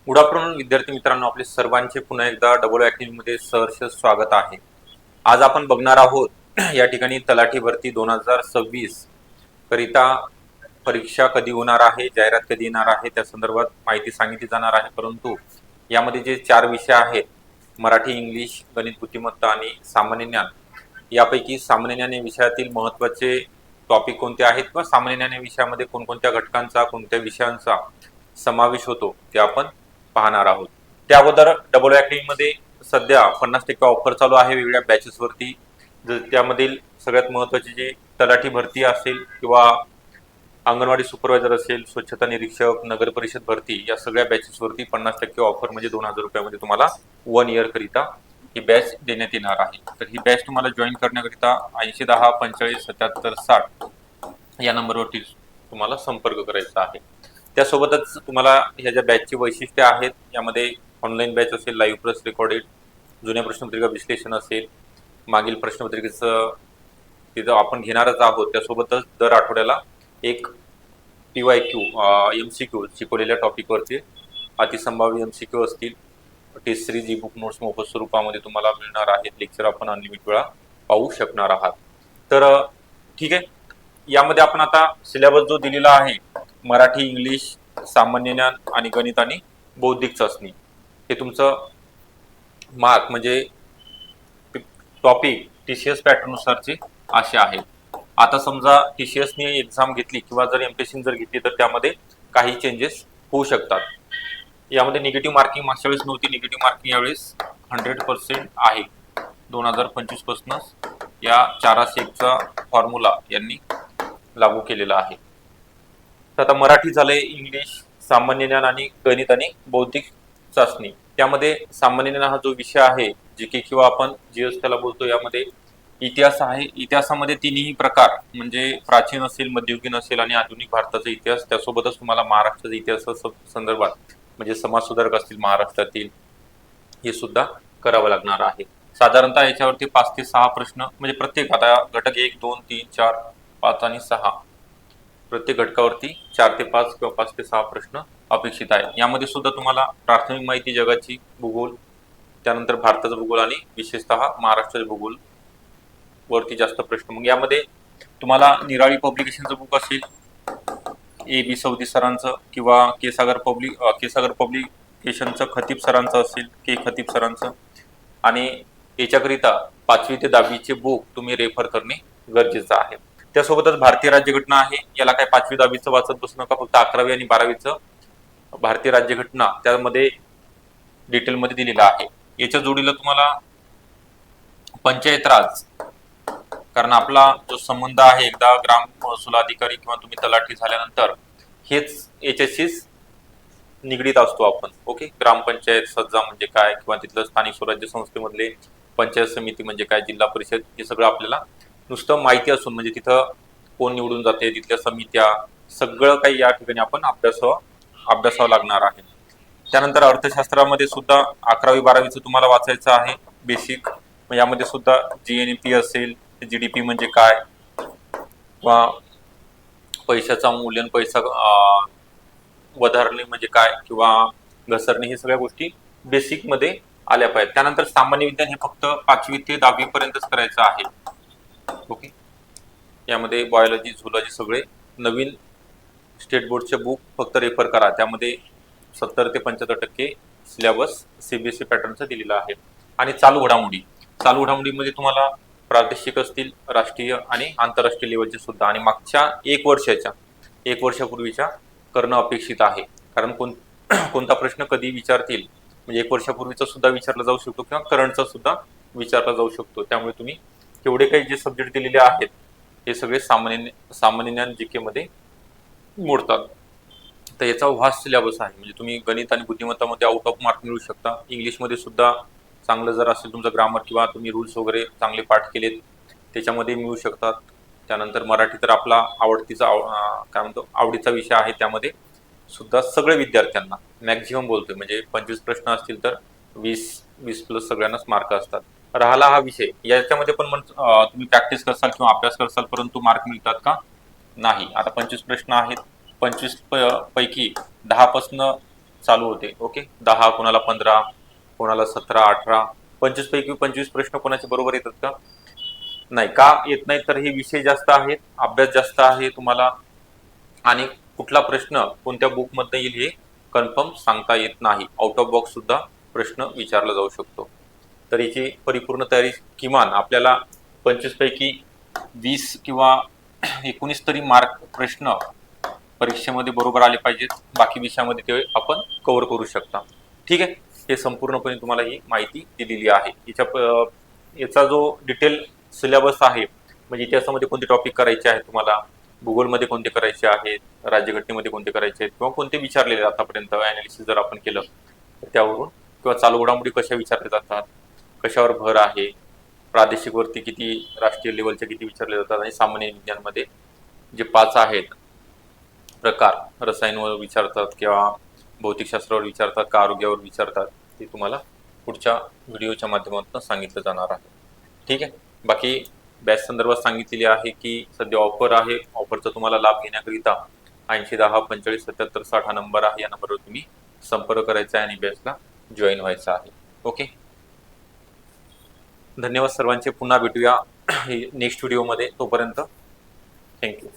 Good afternoon विद्यार्थी मित्रांनो, आपले सर्वांचे पुन्हा एकदा डबल अकॅडमी मध्ये सहर्ष स्वागत आहे। आज आपण बघणार आहोत या ठिकाणी तलाठी भरती 2026 करिता परीक्षा कधी होणार आहे, जाहिरात कधी येणार आहे त्या संदर्भात माहिती सांगितली जाणार आहे। परंतु यामध्ये जे 4 विषय आहेत, मराठी, इंग्लिश, गणित, बुद्धिमत्ता आणि सामान्य ज्ञान, यापैकी सामान्य ज्ञान या विषयातील महत्त्वाचे टॉपिक कोणते आहेत व सामान्य ज्ञान या विषयामध्ये कोणकोणत्या घटकांचा, कोणत्या विषयांचा समावेश होतो ते आपण पाहणार आहोत। त्या अगोदर डबल अकॅडमी मध्ये सध्या 50% ऑफर चालू आहे वेगवेगळ्या बॅचेस वरती। त्यामधील सगळ्यात महत्त्वाची जी तलाठी भरती असेल किंवा अंगणवाडी सुपरवायझर असेल, स्वच्छता निरीक्षक, नगर परिषद भरती, या सगळ्या बॅचेस वरती 50% ऑफर म्हणजे 2000 रुपयामध्ये तुम्हाला 1 इयर करिता ही बॅच देण्यात येणार आहे। तर ही बॅच तुम्हाला जॉईन करण्याकरिता 8010 45 77 60 या नंबरवरती तुम्हाला संपर्क करायचा आहे। त्यासोबतच तुम्हाला ह्या ज्या बॅचची वैशिष्ट्ये आहेत, यामध्ये ऑनलाईन बॅच असेल, लाईव्ह प्लस रेकॉर्डेड, जुन्या प्रश्नपत्रिका विश्लेषण असेल, मागील प्रश्नपत्रिकेचं तिथं आपण घेणारच आहोत। त्यासोबतच दर आठवड्याला एक TYQ MCQ शिकवलेल्या टॉपिकवरती अतिसंभाव्य MCQ असतील, test series e book notes मोफत स्वरूपामध्ये तुम्हाला मिळणार आहेत। लेक्चर आपण अनलिमिटेड वेळा पाहू शकणार आहात। तर ठीक आहे, यामध्ये आपण आता सिलेबस जो दिलेला आहे, मराठी, इंग्लिश, सामान्य ज्ञान आणि गणित आणि बौद्धिक चाचणी, हे तुमचं मार्क म्हणजे टॉपिक TCS पॅटर्न नुसारचे असे आहेत। आता समजा TCS ने एक्झाम घेतली किंवा जर MPSC जर घेतली तर त्यामध्ये काही चेंजेस होऊ शकतात। यामध्ये निगेटिव्ह मार्किंग मागच्या वेळेस नव्हती, निगेटिव्ह मार्किंग यावेळेस 100% आहे। 2025 पासूनच या 4-1चा फॉर्म्युला यांनी लागू केलेला आहे। तर आता मराठी झाले, इंग्लिश, सामान्य ज्ञान आणि गणित आणि बौद्धिक चाचणी। त्यामध्ये सामान्य ज्ञान हा जो विषय आहे, जीके किंवा आपण जीएस त्याला बोलतो, यामध्ये इतिहास आहे। इतिहासामध्ये तिन्ही प्रकार म्हणजे प्राचीन असेल, मध्ययुगीन असेल आणि आधुनिक भारताचा इतिहास, त्यासोबतच तुम्हाला महाराष्ट्राचा इतिहासाच्या संदर्भात म्हणजे समाज सुधारक असतील महाराष्ट्रातील, हे सुद्धा करावं लागणार आहे। साधारणतः याच्यावरती 5 ते 6 प्रश्न म्हणजे प्रत्येक आता घटक 1 2 3 4 5 आणि 6 प्रत्येक घटकावरती 4 ते 5 किंवा 5 ते 6 प्रश्न अपेक्षित आहे। यामध्ये सुद्धा तुम्हाला प्राथमिक माहिती, जगाची भूगोल, त्यानंतर भारताचा भूगोल आणि विशेषतः महाराष्ट्राचा भूगोल वरती जास्त प्रश्न। मग यामध्ये तुम्हाला निराळी पब्लिकेशनचं बुक असेल, AB सौदी सरांचं किंवा केसागर पब्लिकेशनचं खतीब सरांचं असेल, के खतीब सरांचं, आणि याच्याकरिता 5वी ते 10वीचे बुक तुम्ही रेफर करणे गरजेचं आहे। त्यासोबतच भारतीय राज्यघटना आहे, याला काय 5वी 10वीचं वाचत बसू नका, फक्त 11वी आणि 12वीचं भारतीय राज्यघटना त्यामध्ये डिटेलमध्ये दिलेला आहे। याच्या जोडीला तुम्हाला पंचायत राज, कारण आपला जो संबंध आहे एकदा ग्राम महसूल अधिकारी किंवा तुम्ही तलाठी झाल्यानंतर हेच याच्याशीच निगडीत असतो आपण। ओके, ग्रामपंचायत सज्जा म्हणजे काय किंवा तिथलं स्थानिक स्वराज्य संस्थेमधले पंचायत समिती म्हणजे काय, जिल्हा परिषद, हे सगळं आपल्याला नुसतं माहिती असून म्हणजे तिथं कोण निवडून जाते, तिथल्या समित्या, सगळं काही या ठिकाणी आपण अभ्यासावं लागणार आहे। त्यानंतर अर्थशास्त्रामध्ये सुद्धा 11वी 12वीचं तुम्हाला वाचायचं आहे बेसिक। यामध्ये सुद्धा GNP असेल, GDP म्हणजे काय, किंवा पैशाचा मूल्यन, पैसा वधारणे म्हणजे काय किंवा घसरणे, हे सगळ्या गोष्टी बेसिक मध्ये आल्या पाहिजेत। त्यानंतर सामान्य विज्ञान हे फक्त 5वी ते 10वी पर्यंतच करायचं आहे। ओके, यामध्ये बायोलॉजी, झूलॉजी सगळे नवीन स्टेट बोर्डचे बुक फक्त रेफर करा। त्यामध्ये 70 ते 75% सिलेबस CBSE पॅटर्नचा दिलेला आहे। आणि चालू घडामोडीमध्ये तुम्हाला प्रादेशिक असतील, राष्ट्रीय आणि आंतरराष्ट्रीय लेवलचे सुद्धा, आणि मागच्या 1 वर्षापूर्वीच्या करणं अपेक्षित आहे। कारण कोणता प्रश्न कधी विचारतील, म्हणजे 1 वर्षापूर्वीचा सुद्धा विचारला जाऊ शकतो किंवा करंटचा सुद्धा विचारला जाऊ शकतो। त्यामुळे तुम्ही एवढे काही जे सब्जेक्ट दिलेले आहेत हे सगळे सामान्य ज्ञान जीके मध्ये मोडतात। तर याचा वास्ट सिलेबस आहे, म्हणजे तुम्ही गणित आणि बुद्धिमत्तामध्ये आउट ऑफ मार्क मिळू शकता। इंग्लिशमध्ये सुद्धा चांगलं जर असेल तुमचं ग्रामर किंवा तुम्ही रूल्स वगैरे चांगले पाठ केलेत त्याच्यामध्ये मिळू शकतात। त्यानंतर मराठी तर आपला आवडीचा विषय आहे, त्यामध्ये सुद्धा सगळे विद्यार्थ्यांना मॅक्झिमम बोलतोय, म्हणजे 25 प्रश्न असतील तर 20 प्लस सगळ्यांनाच मार्क असतात। राहिला हा विषय, याच्यामध्ये पण तुम्ही प्रॅक्टिस करसाल किंवा अभ्यास करसाल, परंतु मार्क मिळतात का? नाही। आता 25 प्रश्न आहेत, 25 पैकी 10 पासून चालू होते. ओके, 10, कोणाला 15, कोणाला 17, 18, 25 पैकी 25 प्रश्न कोणाचे बरोबर येतात का? नाही. का येत नाही? तर हे विषय जास्त आहेत, अभ्यास जास्त आहे तुम्हाला, आणि कुठला प्रश्न कोणत्या बुक मध्ये येईल हे कन्फर्म सांगता येत नाही. आउट ऑफ बॉक्स सुद्धा प्रश्न विचारला जाऊ शकतो. तर याची परिपूर्ण तयारी, किमान आपल्याला 25 पैकी 20 किंवा 19 तरी मार्क प्रश्न परीक्षेमध्ये बरोबर आले पाहिजेत. बाकी विषयामध्ये ते आपण कव्हर करू शकता. ठीक आहे, हे संपूर्णपणे तुम्हाला ही माहिती दिलेली आहे. याचा जो डिटेल सिलेबस आहे, म्हणजे इतिहासामध्ये कोणते टॉपिक करायचे आहेत तुम्हाला, भूगोलमध्ये कोणते करायचे आहेत, राज्यघटनेमध्ये कोणते करायचे आहेत, किंवा कोणते विचारलेले आतापर्यंत अनालिसिस जर आपण केलं तर त्यावरून, किंवा चालू घडामोडी कशा विचारल्या जातात, कशावर भर आहे, प्रादेशिक वरती किती, राष्ट्रीय लेवलचे किती विचारले जातात, आणि सामान्य विज्ञानमध्ये जे 5 आहेत प्रकार, रसायनवर विचारतात किंवा भौतिकशास्त्रावर विचारतात का आरोग्यावर विचारतात, ते तुम्हाला पुढच्या व्हिडिओच्या माध्यमातून सांगितलं जाणार आहे. ठीक आहे. बाकी बॅच संदर्भात सांगितलेली आहे की सध्या ऑफर आहे. ऑफरचा तुम्हाला लाभ घेण्याकरिता 8010 45 77 60 हा नंबर आहे. या नंबरवर तुम्ही संपर्क करायचा आहे आणि बॅचला जॉईन व्हायचं आहे. ओके, धन्यवाद सर्वांचे. पुन्हा भेटूया नेक्स्ट व्हिडिओमध्ये. तोपर्यंत थँक्यू.